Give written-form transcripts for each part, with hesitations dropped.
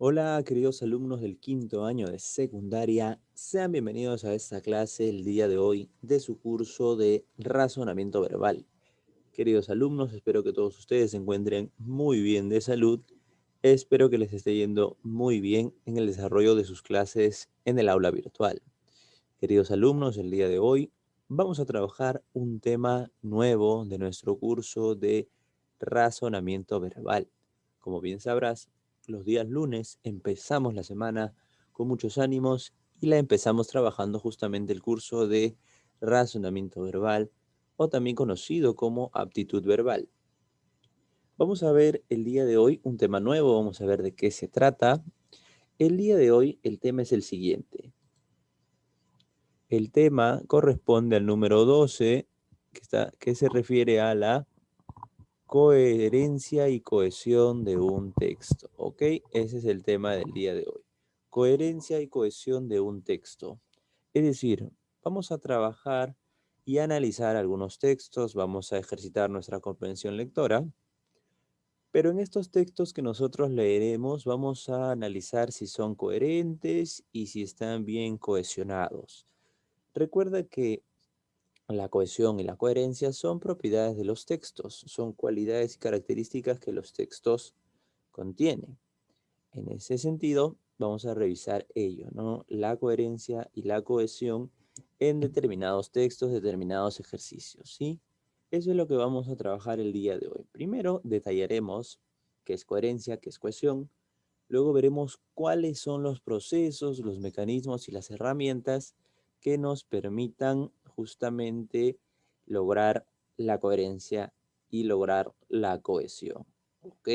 Hola, queridos alumnos del quinto año de secundaria, sean bienvenidos a esta clase el día de hoy de su curso de razonamiento verbal. Queridos alumnos, espero que todos ustedes se encuentren muy bien de salud. Espero que les esté yendo muy bien en el desarrollo de sus clases en el aula virtual. Queridos alumnos, el día de hoy vamos a trabajar un tema nuevo de nuestro curso de razonamiento verbal. Como bien sabrás, los días lunes empezamos la semana con muchos ánimos y la empezamos trabajando justamente el curso de razonamiento verbal o también conocido como aptitud verbal. Vamos a ver el día de hoy un tema nuevo, vamos a ver de qué se trata. El día de hoy el tema es el siguiente. El tema corresponde al número 12, que se refiere a la coherencia y cohesión de un texto, ¿ok? Ese es el tema del día de hoy. Coherencia y cohesión de un texto. Es decir, vamos a trabajar y analizar algunos textos, vamos a ejercitar nuestra comprensión lectora, pero en estos textos que nosotros leeremos vamos a analizar si son coherentes y si están bien cohesionados. Recuerda que la cohesión y la coherencia son propiedades de los textos, son cualidades y características que los textos contienen. En ese sentido, vamos a revisar ello, ¿no? La coherencia y la cohesión en determinados textos, determinados ejercicios, ¿sí? Eso es lo que vamos a trabajar el día de hoy. Primero, detallaremos qué es coherencia, qué es cohesión. Luego veremos cuáles son los procesos, los mecanismos y las herramientas que nos permitan justamente lograr la coherencia y lograr la cohesión. ¿Ok?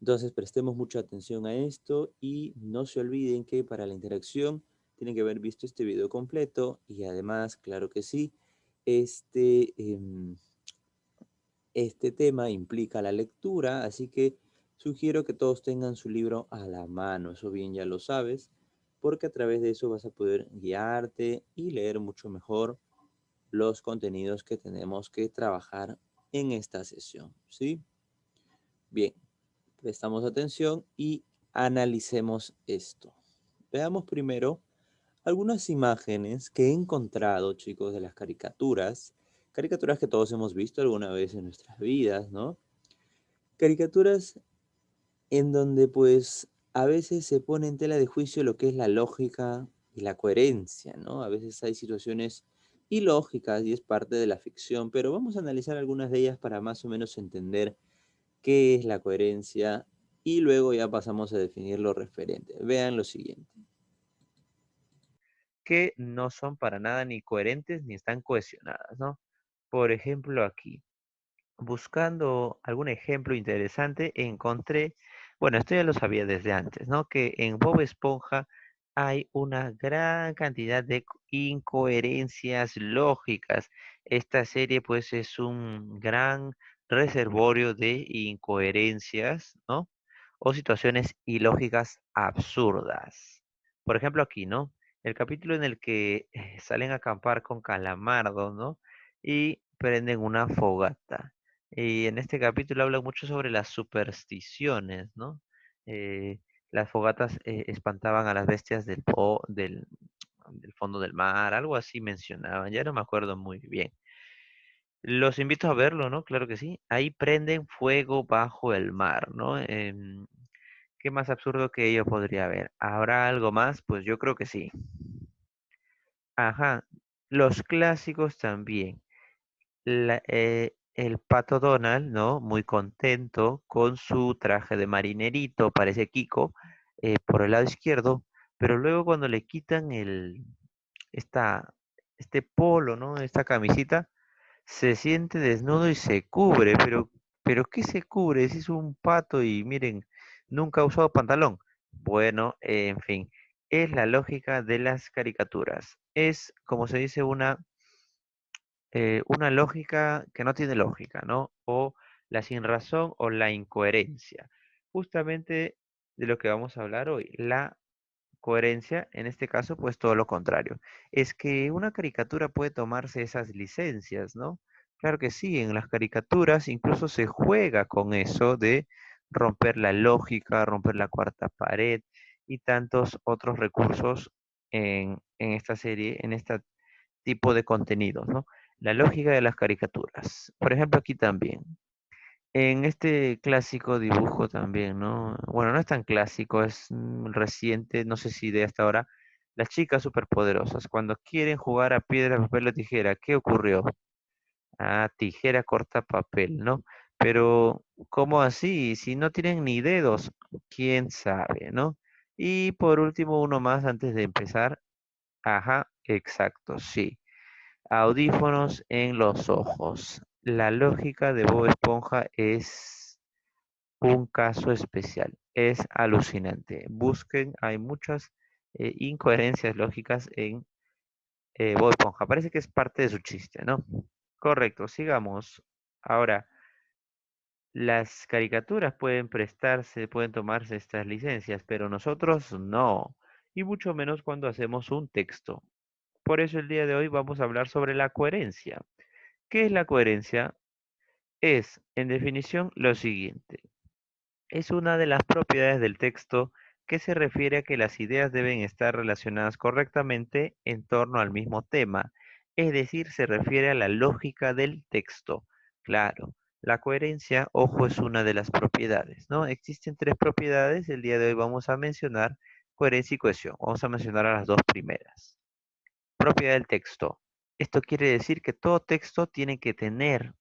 Entonces prestemos mucha atención a esto y no se olviden que para la interacción tienen que haber visto este video completo y además, claro que sí, este, este tema implica la lectura, así que sugiero que todos tengan su libro a la mano, eso bien ya lo sabes, porque a través de eso vas a poder guiarte y leer mucho mejor los contenidos que tenemos que trabajar en esta sesión, ¿sí? Bien, prestamos atención y analicemos esto. Veamos primero algunas imágenes que he encontrado, chicos, de las caricaturas, caricaturas que todos hemos visto alguna vez en nuestras vidas, ¿no? Caricaturas en donde pues a veces se pone en tela de juicio lo que es la lógica y la coherencia, ¿no? A veces hay situaciones ilógicas y es parte de la ficción, pero vamos a analizar algunas de ellas para más o menos entender qué es la coherencia y luego ya pasamos a definir lo referente. Vean lo siguiente. Que no son para nada ni coherentes ni están cohesionadas, ¿no? Por ejemplo, aquí, buscando algún ejemplo interesante, encontré, bueno, esto ya lo sabía desde antes, ¿no? Que en Bob Esponja hay una gran cantidad de incoherencias lógicas. Esta serie, pues, es un gran reservorio de incoherencias, ¿no? O situaciones ilógicas absurdas. Por ejemplo, aquí, ¿no? El capítulo en el que salen a acampar con Calamardo, ¿no? Y prenden una fogata. Y en este capítulo habla mucho sobre las supersticiones, ¿no? Eh, las fogatas espantaban a las bestias del fondo del mar, algo así mencionaban, ya no me acuerdo muy bien. Los invito a verlo, ¿no? Claro que sí. Ahí prenden fuego bajo el mar, ¿no? ¿Qué más absurdo que ello podría haber? ¿Habrá algo más? Pues yo creo que sí. Ajá. Los clásicos también. El pato Donald, ¿no? Muy contento con su traje de marinerito, parece Kiko, por el lado izquierdo, pero luego cuando le quitan esta, este polo, ¿no? Esta camisita, se siente desnudo y se cubre, pero ¿qué se cubre? Si es un pato y miren, nunca ha usado pantalón. Bueno, en fin, es la lógica de las caricaturas. Es, como se dice, una lógica que no tiene lógica, ¿no? O la sin razón o la incoherencia. Justamente de lo que vamos a hablar hoy, la coherencia, en este caso, pues todo lo contrario. Es que una caricatura puede tomarse esas licencias, ¿no? Claro que sí, en las caricaturas incluso se juega con eso de romper la lógica, romper la cuarta pared y tantos otros recursos en esta serie, en este tipo de contenidos, ¿no? La lógica de las caricaturas. Por ejemplo, aquí también. En este clásico dibujo también, ¿no? Bueno, no es tan clásico, es reciente, no sé si de hasta ahora. Las chicas superpoderosas, cuando quieren jugar a piedra, papel o tijera, ¿qué ocurrió? Ah, tijera corta papel, ¿no? Pero, ¿cómo así? Si no tienen ni dedos, quién sabe, ¿no? Y por último, uno más antes de empezar. Ajá, exacto, sí. Audífonos en los ojos. La lógica de Bob Esponja es un caso especial. Es alucinante. Busquen, hay muchas incoherencias lógicas en Bob Esponja. Parece que es parte de su chiste, ¿no? Correcto, sigamos. Ahora, las caricaturas pueden prestarse, pueden tomarse estas licencias, pero nosotros no. Y mucho menos cuando hacemos un texto. Por eso el día de hoy vamos a hablar sobre la coherencia. ¿Qué es la coherencia? Es, en definición, lo siguiente. Es una de las propiedades del texto que se refiere a que las ideas deben estar relacionadas correctamente en torno al mismo tema, es decir, se refiere a la lógica del texto. Claro, la coherencia, ojo, es una de las propiedades, ¿no? Existen tres propiedades, el día de hoy vamos a mencionar coherencia y cohesión. Vamos a mencionar a las dos primeras. Propiedad del texto. Esto quiere decir que todo texto tiene que tener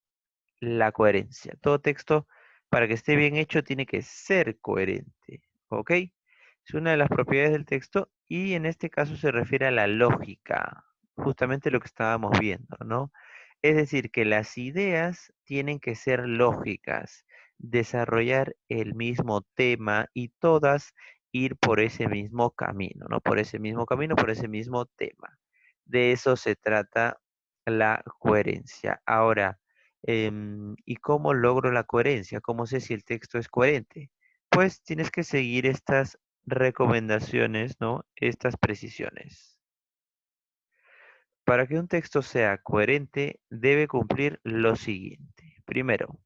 la coherencia. Todo texto, para que esté bien hecho, tiene que ser coherente. ¿Ok? Es una de las propiedades del texto y en este caso se refiere a la lógica, justamente lo que estábamos viendo, ¿no? Es decir, que las ideas tienen que ser lógicas, desarrollar el mismo tema y todas ir por ese mismo camino, ¿no? Por ese mismo camino, por ese mismo tema. De eso se trata la coherencia. Ahora, ¿y cómo logro la coherencia? ¿Cómo sé si el texto es coherente? Pues tienes que seguir estas recomendaciones, ¿no? Estas precisiones. Para que un texto sea coherente, debe cumplir lo siguiente. Primero,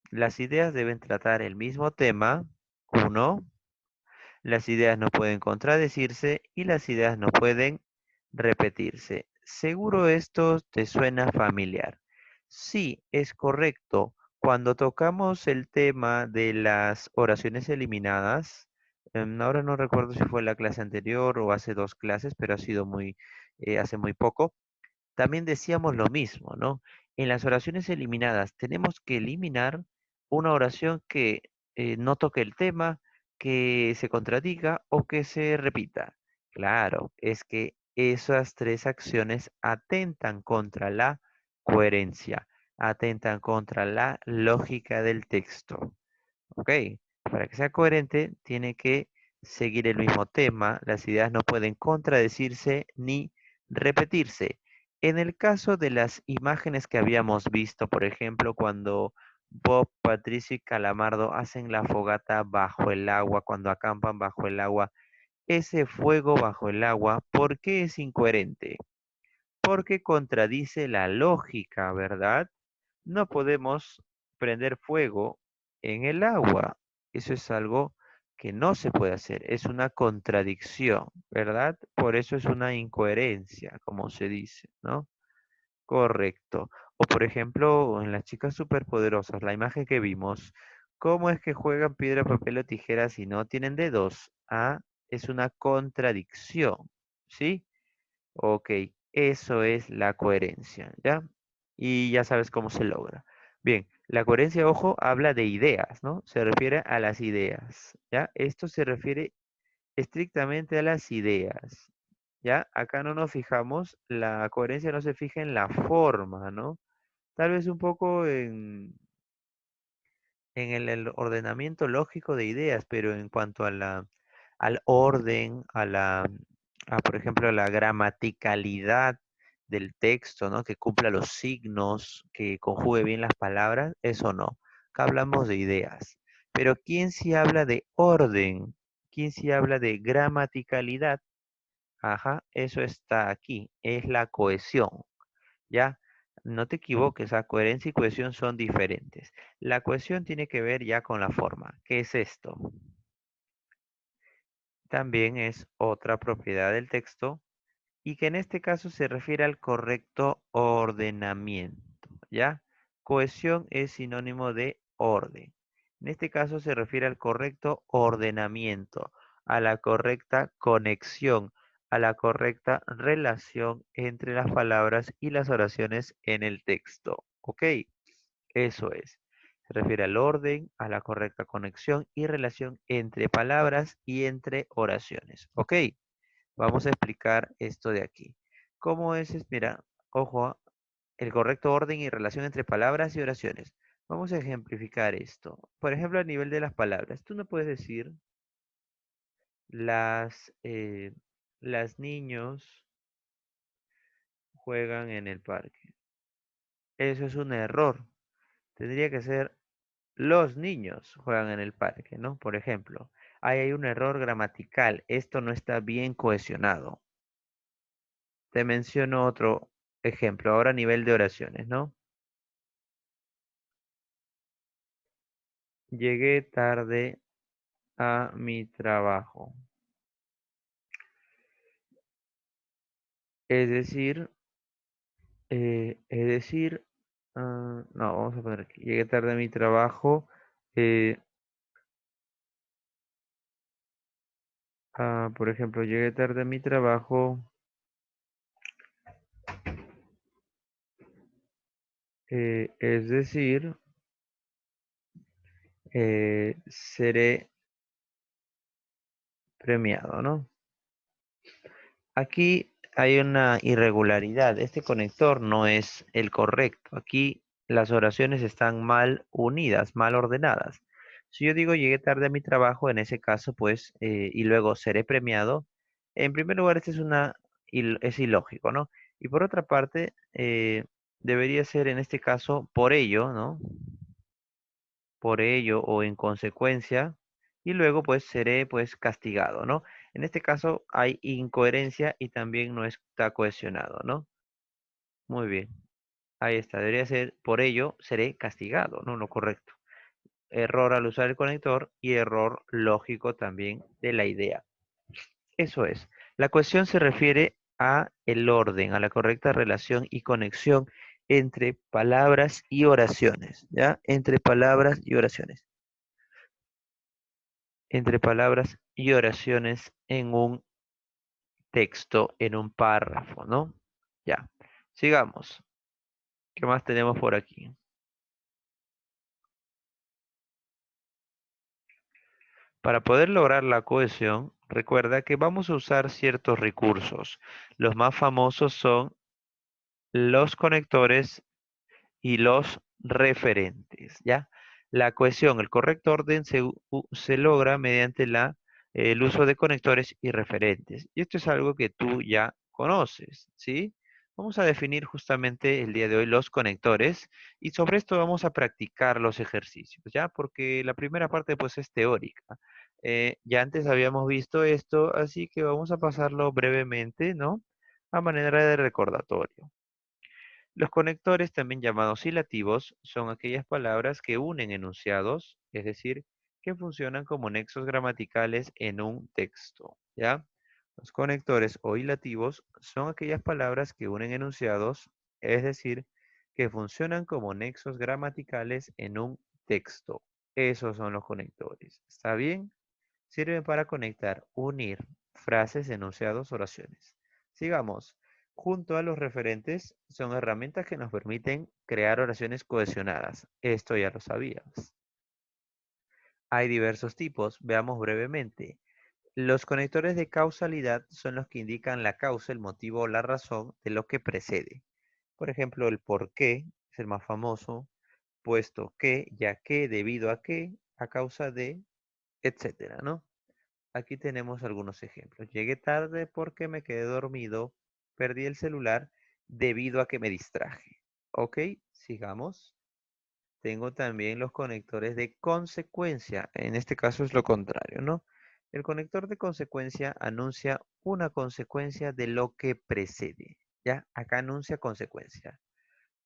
las ideas deben tratar el mismo tema. Uno, las ideas no pueden contradecirse y las ideas no pueden repetirse. Seguro esto te suena familiar. Sí, es correcto. Cuando tocamos el tema de las oraciones eliminadas, ahora no recuerdo si fue la clase anterior o hace dos clases, pero ha sido hace muy poco, también decíamos lo mismo, ¿no? En las oraciones eliminadas tenemos que eliminar una oración que no toque el tema, que se contradiga o que se repita. Claro, es que esas tres acciones atentan contra la coherencia, atentan contra la lógica del texto. ¿Ok? Para que sea coherente, tiene que seguir el mismo tema, las ideas no pueden contradecirse ni repetirse. En el caso de las imágenes que habíamos visto, por ejemplo, cuando Bob, Patricio y Calamardo hacen la fogata bajo el agua, cuando acampan bajo el agua, ese fuego bajo el agua, ¿por qué es incoherente? Porque contradice la lógica, ¿verdad? No podemos prender fuego en el agua. Eso es algo que no se puede hacer. Es una contradicción, ¿verdad? Por eso es una incoherencia, como se dice, ¿no? Correcto. O por ejemplo, en las chicas superpoderosas, la imagen que vimos, ¿cómo es que juegan piedra, papel o tijera si no tienen dedos? Ah, es una contradicción, ¿sí? Ok, eso es la coherencia, ¿ya? Y ya sabes cómo se logra. Bien, la coherencia, ojo, habla de ideas, ¿no? Se refiere a las ideas, ¿ya? Esto se refiere estrictamente a las ideas, ¿ya? Acá no nos fijamos, la coherencia no se fija en la forma, ¿no? Tal vez un poco en el ordenamiento lógico de ideas, pero en cuanto a al orden, por ejemplo, a la gramaticalidad del texto, ¿no? Que cumpla los signos, que conjugue bien las palabras, eso no. Acá hablamos de ideas. Pero ¿quién sí habla de orden? ¿Quién sí habla de gramaticalidad? Ajá, eso está aquí, es la cohesión, ¿ya? no te equivoques, coherencia y cohesión son diferentes. La cohesión tiene que ver ya con la forma. ¿Qué es esto? También es otra propiedad del texto y que en este caso se refiere al correcto ordenamiento, ¿ya? Cohesión es sinónimo de orden. En este caso se refiere al correcto ordenamiento, a la correcta conexión, a la correcta relación entre las palabras y las oraciones en el texto, ¿ok? Eso es. Se refiere al orden, a la correcta conexión y relación entre palabras y entre oraciones, ¿ok? Vamos a explicar esto de aquí. ¿Cómo es? Mira, ojo, el correcto orden y relación entre palabras y oraciones. Vamos a ejemplificar esto. Por ejemplo, a nivel de las palabras, tú no puedes decir las, eh, las niños juegan en el parque. Eso es un error. Tendría que ser los niños juegan en el parque, ¿no? Por ejemplo, ahí hay un error gramatical. Esto no está bien cohesionado. Te menciono otro ejemplo, ahora a nivel de oraciones, ¿no? Llegué tarde a mi trabajo. Es decir, no, vamos a poner aquí. Llegué tarde a mi trabajo. eh, por ejemplo, llegué tarde a mi trabajo. Es decir, seré premiado, ¿no? Aquí hay una irregularidad. Este conector no es el correcto. Aquí las oraciones están mal unidas, mal ordenadas. Si yo digo llegué tarde a mi trabajo, en ese caso, pues, y luego seré premiado, en primer lugar, este es ilógico, ¿no? Y por otra parte, debería ser en este caso por ello, ¿no? Por ello o en consecuencia, y luego pues seré pues castigado, ¿no? En este caso hay incoherencia y también no está cohesionado, ¿no? Muy bien, ahí está, debería ser por ello seré castigado, ¿no? Lo correcto. Error al usar el conector y error lógico también de la idea. Eso es. La cohesión se refiere a el orden, a la correcta relación y conexión entre palabras y oraciones, ¿ya? Entre palabras y oraciones. Entre palabras y oraciones en un texto, en un párrafo, ¿no? Ya, sigamos. ¿Qué más tenemos por aquí? Para poder lograr la cohesión, recuerda que vamos a usar ciertos recursos. Los más famosos son los conectores y los referentes, ¿ya? La cohesión, el correcto orden se logra mediante el uso de conectores y referentes. Y esto es algo que tú ya conoces, ¿sí? Vamos a definir justamente el día de hoy los conectores y sobre esto vamos a practicar los ejercicios, ¿ya? Porque la primera parte pues es teórica. Ya antes habíamos visto esto, así que vamos a pasarlo brevemente, ¿no? A manera de recordatorio. Los conectores, también llamados hilativos, son aquellas palabras que unen enunciados, es decir, que funcionan como nexos gramaticales en un texto, ¿ya? Los conectores o hilativos son aquellas palabras que unen enunciados, es decir, que funcionan como nexos gramaticales en un texto. Esos son los conectores. ¿Está bien? Sirven para conectar, unir frases, enunciados, oraciones. Sigamos. Junto a los referentes, son herramientas que nos permiten crear oraciones cohesionadas. Esto ya lo sabías. Hay diversos tipos. Veamos brevemente. Los conectores de causalidad son los que indican la causa, el motivo o la razón de lo que precede. Por ejemplo, el por qué es el más famoso, puesto que, ya que, debido a que, a causa de, etcétera, ¿no? Aquí tenemos algunos ejemplos. Llegué tarde porque me quedé dormido. Perdí el celular debido a que me distraje. Ok, sigamos. Tengo también los conectores de consecuencia. En este caso es lo contrario, ¿no? El conector de consecuencia anuncia una consecuencia de lo que precede. ¿Ya? Acá anuncia consecuencia.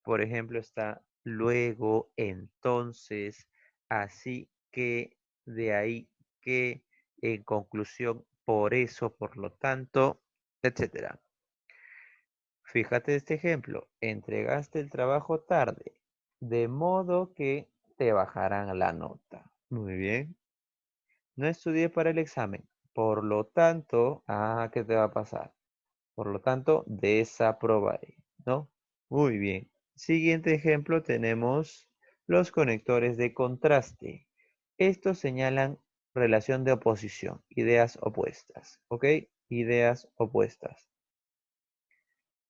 Por ejemplo, está luego, entonces, así que, de ahí que, en conclusión, por eso, por lo tanto, etcétera. Fíjate este ejemplo. Entregaste el trabajo tarde, de modo que te bajarán la nota. Muy bien. No estudié para el examen. Por lo tanto, ¿qué te va a pasar? Por lo tanto, desaprobaré, ¿no? Muy bien. Siguiente ejemplo tenemos los conectores de contraste. Estos señalan relación de oposición, ideas opuestas, ¿ok? Ideas opuestas.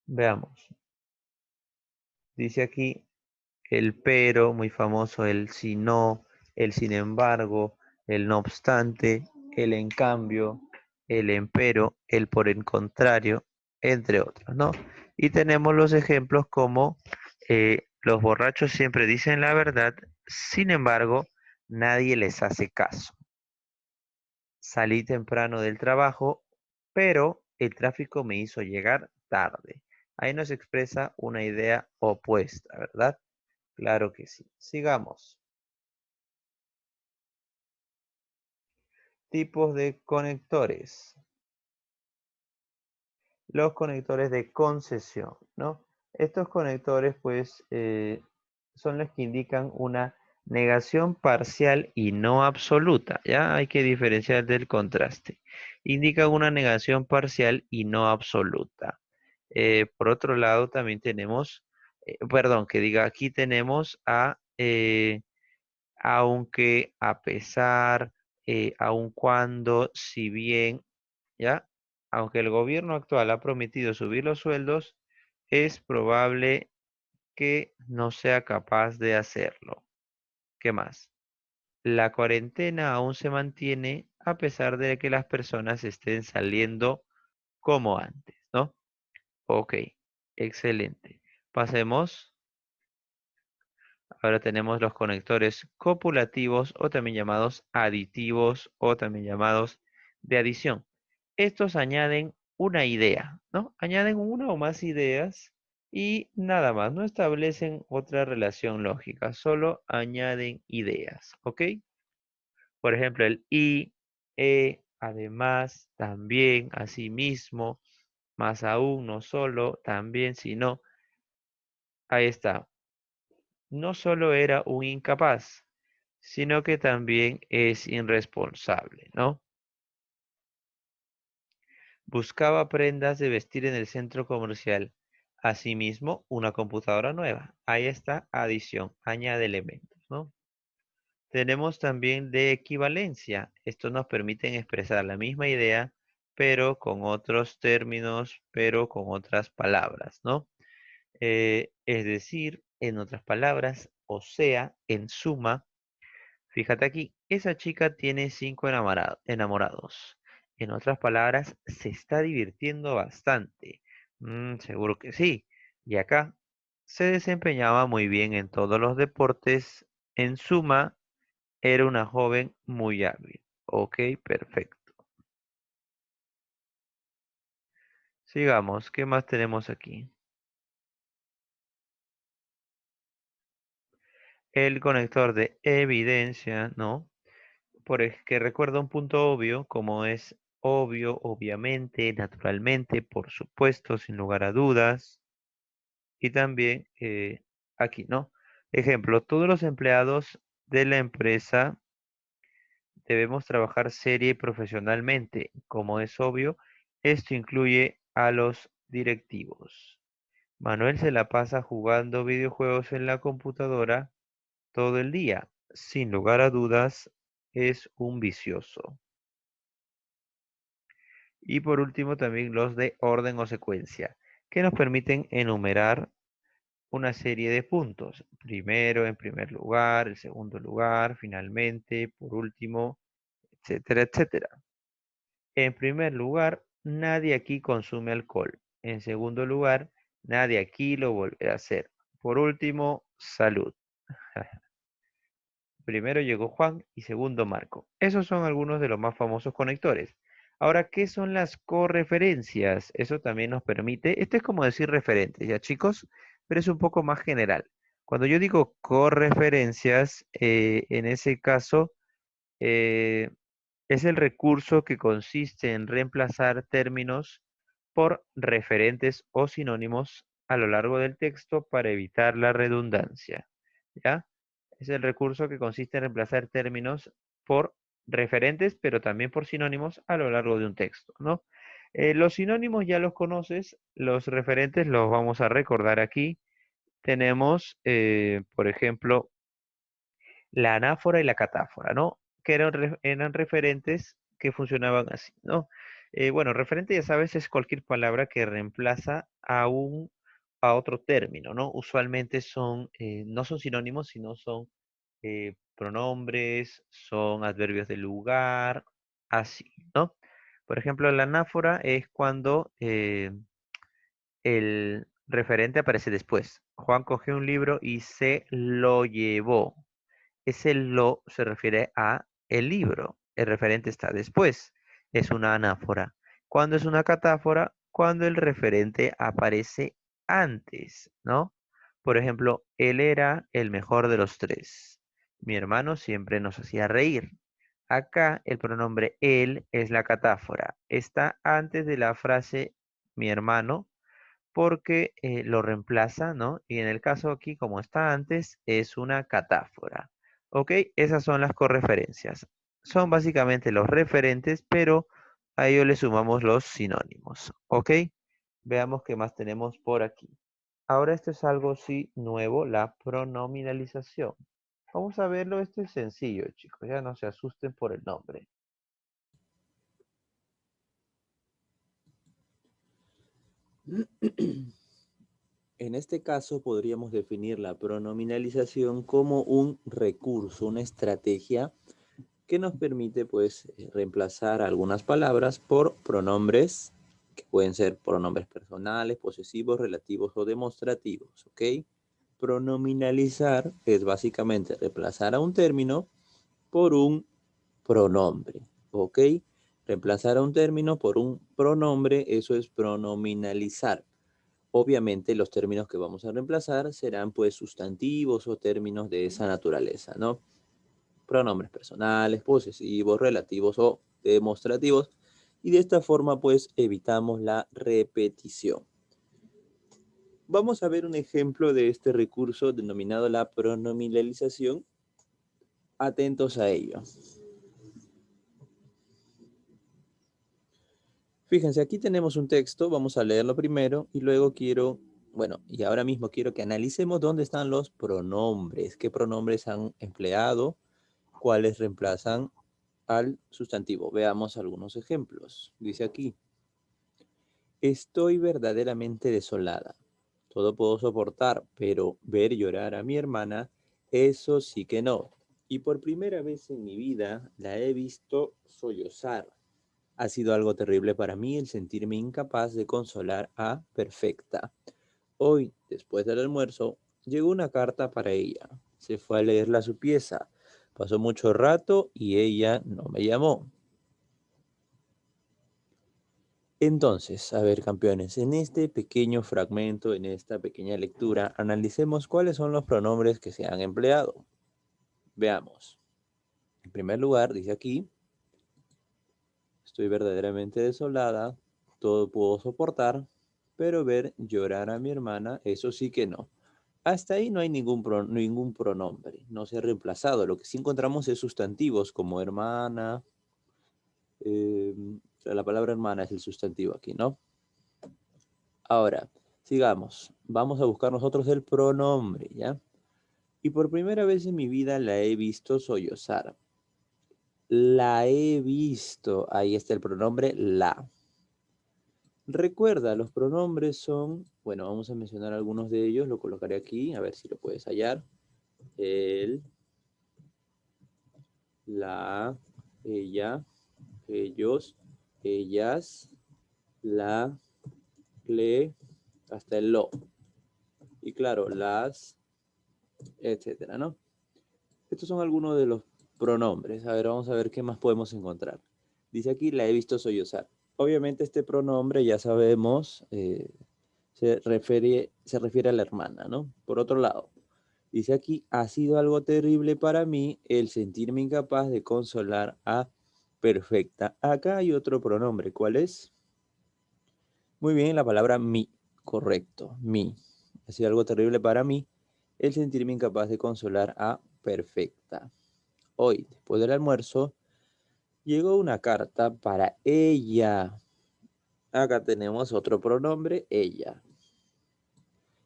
Veamos. Dice aquí el pero, muy famoso, el si no, el sin embargo, el no obstante, el en cambio, el empero, el por el contrario, entre otros, ¿no? Y tenemos los ejemplos como los borrachos siempre dicen la verdad, sin embargo, nadie les hace caso. Salí temprano del trabajo, pero el tráfico me hizo llegar tarde. Ahí nos expresa una idea opuesta, ¿verdad? Claro que sí. Sigamos. Tipos de conectores. Los conectores de concesión, ¿no? Estos conectores, pues, son los que indican una negación parcial y no absoluta, ¿ya? Hay que diferenciar del contraste. Indican una negación parcial y no absoluta. Por otro lado, también tenemos, perdón, que diga, aquí tenemos aunque, a pesar, aun cuando, si bien, ¿ya? Aunque el gobierno actual ha prometido subir los sueldos, es probable que no sea capaz de hacerlo. ¿Qué más? La cuarentena aún se mantiene a pesar de que las personas estén saliendo como antes, ¿no? Ok, excelente. Pasemos. Ahora tenemos los conectores copulativos o también llamados aditivos o también llamados de adición. Estos añaden una idea, ¿no? Añaden una o más ideas y nada más, no establecen otra relación lógica, solo añaden ideas, ¿ok? Por ejemplo, el y, además, también, asimismo, más aún, no solo, también, sino. Ahí está. No solo era un incapaz, sino que también es irresponsable, ¿no? Buscaba prendas de vestir en el centro comercial. Asimismo, una computadora nueva. Ahí está, adición, añade elementos, ¿no? Tenemos también de equivalencia. Estos nos permiten expresar la misma idea, pero con otros términos, pero con otras palabras, ¿no? Es decir, en otras palabras, o sea, en suma, fíjate aquí, esa chica tiene 5 enamorados. En otras palabras, se está divirtiendo bastante. Seguro que sí. Y acá, se desempeñaba muy bien en todos los deportes. En suma, era una joven muy hábil. Ok, perfecto. Sigamos, ¿qué más tenemos aquí? El conector de evidencia, ¿no? Que recuerda un punto obvio, como es obvio, obviamente, naturalmente, por supuesto, sin lugar a dudas. Y también aquí, ¿no? Ejemplo, todos los empleados de la empresa debemos trabajar seria y profesionalmente. Como es obvio, esto incluye a los directivos. Manuel se la pasa jugando videojuegos en la computadora todo el día. Sin lugar a dudas, es un vicioso. Y por último también los de orden o secuencia, que nos permiten enumerar una serie de puntos. Primero, en primer lugar, el segundo lugar, finalmente, por último, etcétera, etcétera. En primer lugar, nadie aquí consume alcohol. En segundo lugar, nadie aquí lo volverá a hacer. Por último, salud. Primero llegó Juan y segundo Marco. Esos son algunos de los más famosos conectores. Ahora, ¿qué son las correferencias? Eso también nos permite, esto es como decir referentes, ¿ya chicos? pero es un poco más general. Cuando yo digo correferencias, en ese caso, eh, es el recurso que consiste en reemplazar términos por referentes o sinónimos a lo largo del texto para evitar la redundancia. ¿Ya? Es el recurso que consiste en reemplazar términos por referentes, pero también por sinónimos a lo largo de un texto, ¿no? Los sinónimos ya los conoces, los referentes los vamos a recordar aquí. Tenemos, por ejemplo, la anáfora y la catáfora, ¿no? Que eran referentes que funcionaban así, ¿no? Bueno, referente, ya sabes, es cualquier palabra que reemplaza a otro término, ¿no? Usualmente no son sinónimos, sino son pronombres, son adverbios de lugar, así, ¿no? Por ejemplo, la anáfora es cuando el referente aparece después. Juan cogió un libro y se lo llevó. Ese lo se refiere a el libro. El referente está después. Es una anáfora. ¿Cuándo es una catáfora? Cuando el referente aparece antes, ¿no? Por ejemplo, él era el mejor de los tres. Mi hermano siempre nos hacía reír. Acá el pronombre él es la catáfora. Está antes de la frase mi hermano porque lo reemplaza, ¿no? Y en el caso aquí, como está antes, es una catáfora. ¿Ok? Esas son las correferencias. Son básicamente los referentes, pero a ello le sumamos los sinónimos. ¿Ok? Veamos qué más tenemos por aquí. Ahora esto es algo sí nuevo, la pronominalización. Vamos a verlo, esto es sencillo, chicos, ya no se asusten por el nombre. En este caso podríamos definir la pronominalización como un recurso, una estrategia que nos permite pues reemplazar algunas palabras por pronombres que pueden ser pronombres personales, posesivos, relativos o demostrativos, ¿ok? Pronominalizar es básicamente reemplazar a un término por un pronombre, ¿ok? Reemplazar a un término por un pronombre, eso es pronominalizar. Obviamente los términos que vamos a reemplazar serán pues sustantivos o términos de esa naturaleza, ¿no? Pronombres personales, posesivos, relativos o demostrativos. Y de esta forma pues evitamos la repetición. Vamos a ver un ejemplo de este recurso denominado la pronominalización. Atentos a ello. Fíjense, aquí tenemos un texto, vamos a leerlo primero y luego y ahora mismo quiero que analicemos dónde están los pronombres, qué pronombres han empleado, cuáles reemplazan al sustantivo. Veamos algunos ejemplos. Dice aquí, estoy verdaderamente desolada. Todo puedo soportar, pero ver llorar a mi hermana, eso sí que no. Y por primera vez en mi vida la he visto sollozar. Ha sido algo terrible para mí el sentirme incapaz de consolar a Perfecta. Hoy, después del almuerzo, llegó una carta para ella. Se fue a leerla a su pieza. Pasó mucho rato y ella no me llamó. Entonces, a ver, campeones, en este pequeño fragmento, en esta pequeña lectura, analicemos cuáles son los pronombres que se han empleado. Veamos. En primer lugar, dice aquí, estoy verdaderamente desolada, todo puedo soportar, pero ver llorar a mi hermana, eso sí que no. Hasta ahí no hay ningún pronombre, no se ha reemplazado. Lo que sí encontramos es sustantivos como hermana, eh, la palabra hermana es el sustantivo aquí, ¿no? Ahora, sigamos. Vamos a buscar nosotros el pronombre, ¿ya? Y por primera vez en mi vida la he visto sollozar. La he visto. Ahí está el pronombre la. Recuerda, los pronombres son, bueno, vamos a mencionar algunos de ellos, lo colocaré aquí, a ver si lo puedes hallar. El, la, ella, ellos, ellas, la, le, hasta el lo. Y claro, las, etcétera, ¿no? Estos son algunos de los pronombres. A ver, vamos a ver qué más podemos encontrar. Dice aquí, la he visto sollozar. Obviamente este pronombre ya sabemos, se refiere a la hermana, ¿no? Por otro lado, dice aquí, ha sido algo terrible para mí el sentirme incapaz de consolar a Perfecta. Acá hay otro pronombre, ¿cuál es? Muy bien, la palabra mi, correcto, mi. Ha sido algo terrible para mí el sentirme incapaz de consolar a Perfecta. Hoy, después del almuerzo, llegó una carta para ella. Acá tenemos otro pronombre, ella.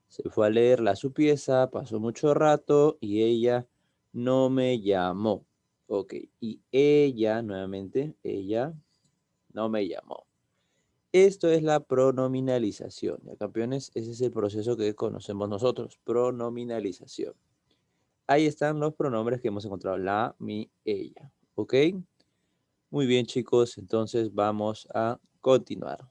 Se fue a leerla a su pieza, pasó mucho rato y ella no me llamó. Ok, y ella, nuevamente, ella no me llamó. Esto es la pronominalización. Ya, campeones, ese es el proceso que conocemos nosotros, pronominalización. Ahí están los pronombres que hemos encontrado, la, mi, ella. ¿Ok? Muy bien, chicos, entonces vamos a continuar.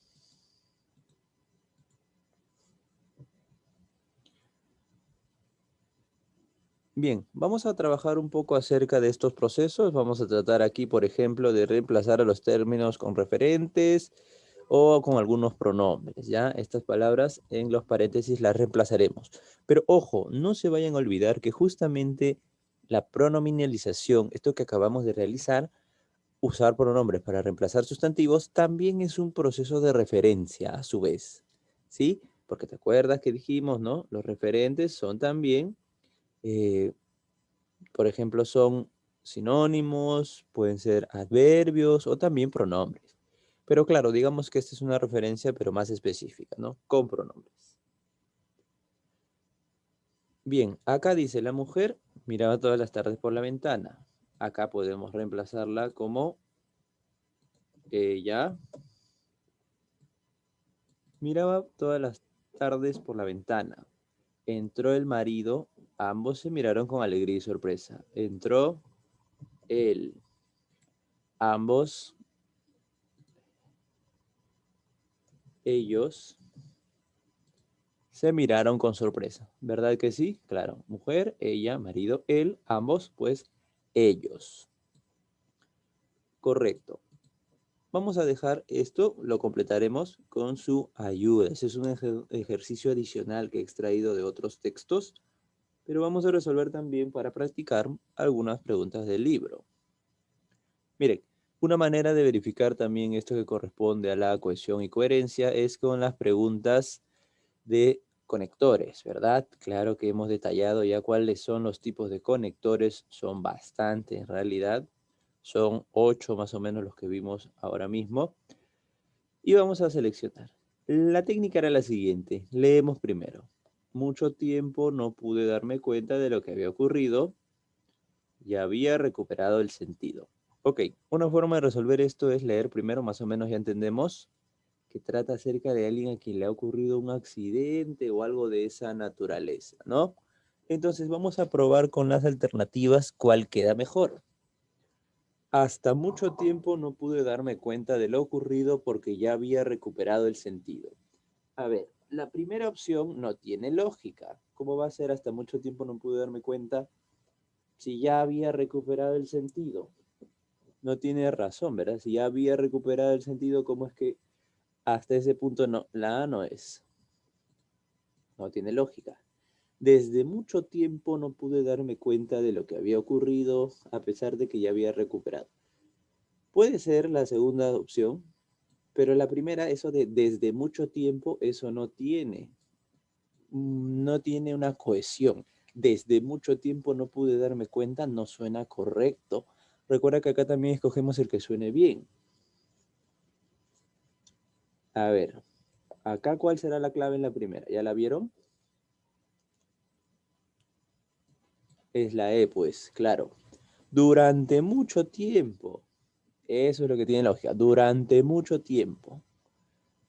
Bien, vamos a trabajar un poco acerca de estos procesos. Vamos a tratar aquí, por ejemplo, de reemplazar a los términos con referentes o con algunos pronombres, ¿ya? Estas palabras en los paréntesis las reemplazaremos. Pero ojo, no se vayan a olvidar que justamente la pronominalización, esto que acabamos de realizar, usar pronombres para reemplazar sustantivos, también es un proceso de referencia a su vez, ¿sí? Porque te acuerdas que dijimos, ¿no? Los referentes son también, por ejemplo, son sinónimos, pueden ser adverbios o también pronombres. Pero claro, digamos que esta es una referencia, pero más específica, ¿no? Con pronombres. Bien, acá dice la mujer miraba todas las tardes por la ventana. Acá podemos reemplazarla como ella miraba todas las tardes por la ventana. Entró el marido, ambos se miraron con alegría y sorpresa. Entró él, ambos, ellos se miraron con sorpresa. ¿Verdad que sí? Claro. Mujer, ella, marido, él, ambos, pues ellos. Correcto. Vamos a dejar esto, lo completaremos con su ayuda. Ese es un ejercicio adicional que he extraído de otros textos, pero vamos a resolver también para practicar algunas preguntas del libro. Miren, una manera de verificar también esto que corresponde a la cohesión y coherencia es con las preguntas de conectores, ¿verdad? Claro que hemos detallado ya cuáles son los tipos de conectores, son bastante en realidad, son 8 más o menos los que vimos ahora mismo. Y vamos a seleccionar. La técnica era la siguiente, leemos primero. Mucho tiempo no pude darme cuenta de lo que había ocurrido, ya había recuperado el sentido. Ok, una forma de resolver esto es leer primero, más o menos ya entendemos que trata acerca de alguien a quien le ha ocurrido un accidente o algo de esa naturaleza, ¿no? Entonces vamos a probar con las alternativas cuál queda mejor. Hasta mucho tiempo no pude darme cuenta de lo ocurrido porque ya había recuperado el sentido. A ver, la primera opción no tiene lógica. ¿Cómo va a ser hasta mucho tiempo no pude darme cuenta si ya había recuperado el sentido? No tiene razón, ¿verdad? Si ya había recuperado el sentido, ¿cómo es que hasta ese punto no? La A no es. No tiene lógica. Desde mucho tiempo no pude darme cuenta de lo que había ocurrido a pesar de que ya había recuperado. Puede ser la segunda opción, pero la primera, eso de desde mucho tiempo, eso no tiene una cohesión. Desde mucho tiempo no pude darme cuenta, no suena correcto. Recuerda que acá también escogemos el que suene bien. A ver, acá ¿cuál será la clave en la primera? ¿Ya la vieron? Es la E, pues, claro. Durante mucho tiempo. Eso es lo que tiene lógica. Durante mucho tiempo.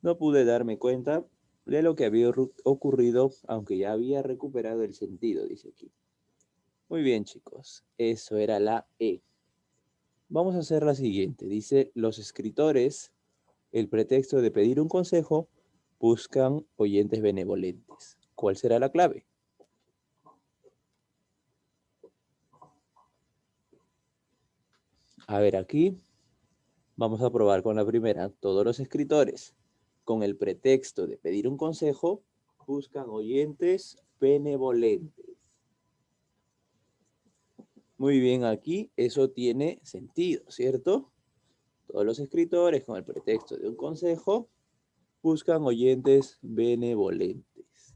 No pude darme cuenta de lo que había ocurrido, aunque ya había recuperado el sentido, dice aquí. Muy bien, chicos. Eso era la E. Vamos a hacer la siguiente. Dice, los escritores, el pretexto de pedir un consejo, buscan oyentes benevolentes. ¿Cuál será la clave? A ver, aquí vamos a probar con la primera. Todos los escritores, con el pretexto de pedir un consejo, Buscan oyentes benevolentes. Muy bien, aquí eso tiene sentido, ¿cierto? Todos los escritores, con el pretexto de un consejo, buscan oyentes benevolentes.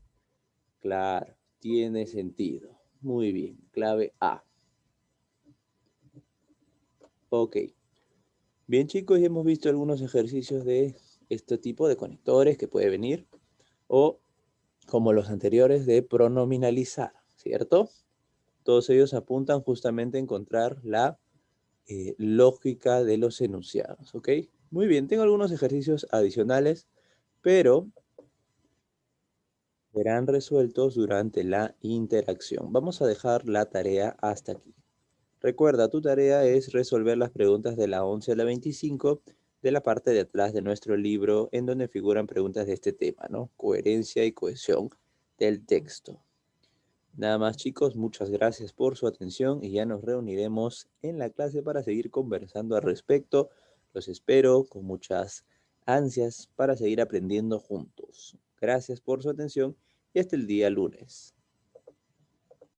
Claro, tiene sentido. Muy bien, clave A. Ok. Bien, chicos, ya hemos visto algunos ejercicios de este tipo de conectores que puede venir, o como los anteriores de pronominalizar, ¿cierto? Todos ellos apuntan justamente a encontrar la lógica de los enunciados, ¿ok? Muy bien, tengo algunos ejercicios adicionales, pero serán resueltos durante la interacción. Vamos a dejar la tarea hasta aquí. Recuerda, tu tarea es resolver las preguntas de la 11 a la 25 de la parte de atrás de nuestro libro, en donde figuran preguntas de este tema, ¿no? Coherencia y cohesión del texto. Nada más, chicos, muchas gracias por su atención y ya nos reuniremos en la clase para seguir conversando al respecto. Los espero con muchas ansias para seguir aprendiendo juntos. Gracias por su atención y hasta el día lunes.